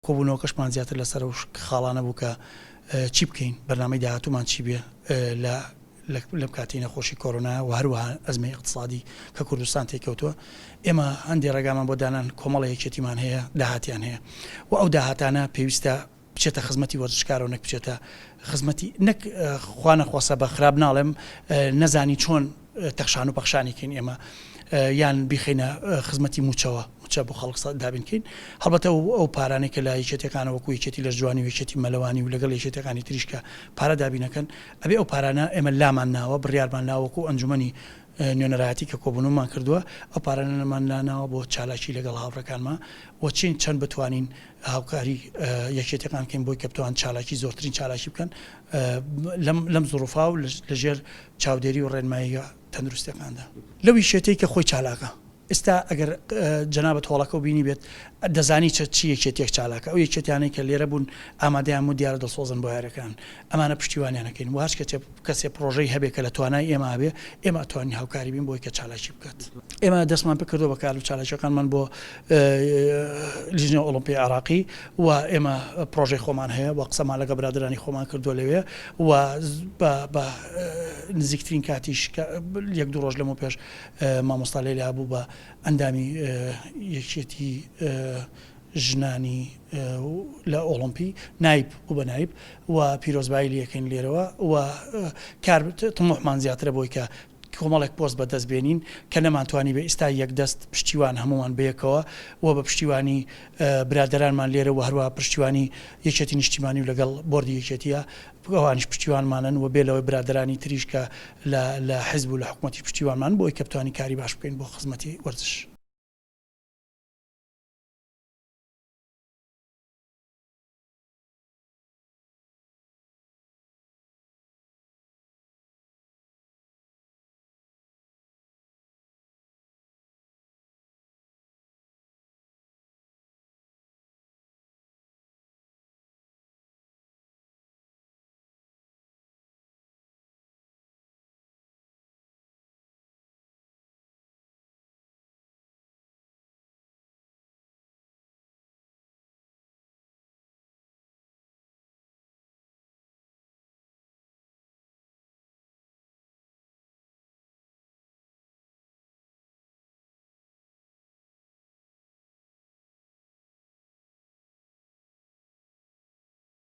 کۆبوونەوەکەشمان زیاتر لەسەر و خاڵانە بوو کە چی بکەین بەرنامەی داهاتوومان چی بێ لەم کاتی نەخۆشی کۆرۆنا و هەروەها ئەزمەی اقتصادی کە کوردستان تێکەوتووە ئێمە هەندێک ڕێگامان بۆ دانان کۆمەڵە یەکێتیمان هەیە داهاتیان هەیە و ئەو داهاتانە پێویستە بچێتە خزمەتی وەرزشکار و نەک بچێتە خزمەتی نەک خوانەخواسە بە خراپ ناڵێم نەزانی چۆن تەخشان و پەخشانێکین ئێمە یان بیخینە خزمەتی موچەوە موچە بۆ خەڵک دابینکەین هەڵبەتە ئەو پارانێک کە لە یەکێتەکانە وەکو یەکێتی لە جوانی و یەکێتی مەلەوانی و لەگەڵ یەکێتەکانی تریشکە پارە دابینەکەن ئەبێ ئەو پارانە ئێمە لامان ناوە بڕیارمان ناوەکو ئەنجومەنی نوێنەرایەتی کە کۆبوونمان کردووە ئەو پارانەمان ناناوە بۆ چالاکی لەگەڵ هاوڕەکانمە و چەند بتوانین هاوکاری یەکێتەکان بکەین بۆی کە بتوان چالاکی زۆرترین چالاکی بکەن لەم زۆرفا و لەژێر چاودێری و ڕێنمایی تەندروستەکاندا لەوی شێتەی کە خۆی چالاکە ئێستا ئەگەر جەنابەت هۆڵەکە و بینی بێت دەزانی چی یەکێتێک چالاکە ئەو یەکێتیانەی کە لێرە بوون ئامادەیان و دیارە دەسۆزن بۆ یارەکان ئەمانە پشتیوانیانەکەین و هەر کەسێ پرۆژەی هەبێت کە لە توانای ئێمە هەبێ ئێمە ئەتوانین هاوکاری بین بۆی کە چالاکی بکات ئێمە دەستمان پێ کردو بە کار و چالاکیەکانمان بۆ لیژنەی ئۆڵۆمپی عراقی و ئێمە پرۆژەی خۆمان هەیە و قسەمان لەگە برادرانی خۆمان کردو لەوێ و بە نزیکترین کاتیش یەک دوو ڕۆژ لەمە پێش مامۆستا لێلا بوو بە ئەندامی یەکێتی ژنانی لە ئۆڵۆمپی نایب و بە نایب و پیرۆزبایی لەکەین لێرەوە و کار تموحمان زیاترە بۆی کە کۆمەڵێک پۆست بەدەستبێنین کە نەمانتوانی بە ئێستا یەک دەست پشتیوان هەمومان بەیەکەوە و بە پشتیوانی برادرانمان لێرە و هەروە پشتیوانی یەکێتی نیشتیمانی و لەگەڵ بۆردی یەکێتیە ئەوانیش پشتیوانمانن و بێلەوەی برادرانی تریش کە لە حیزب و لە حکوومەتی پشتیوانمان بۆی کە بتوانین کاری باش بکەین بۆ خزمەتی وەرزش.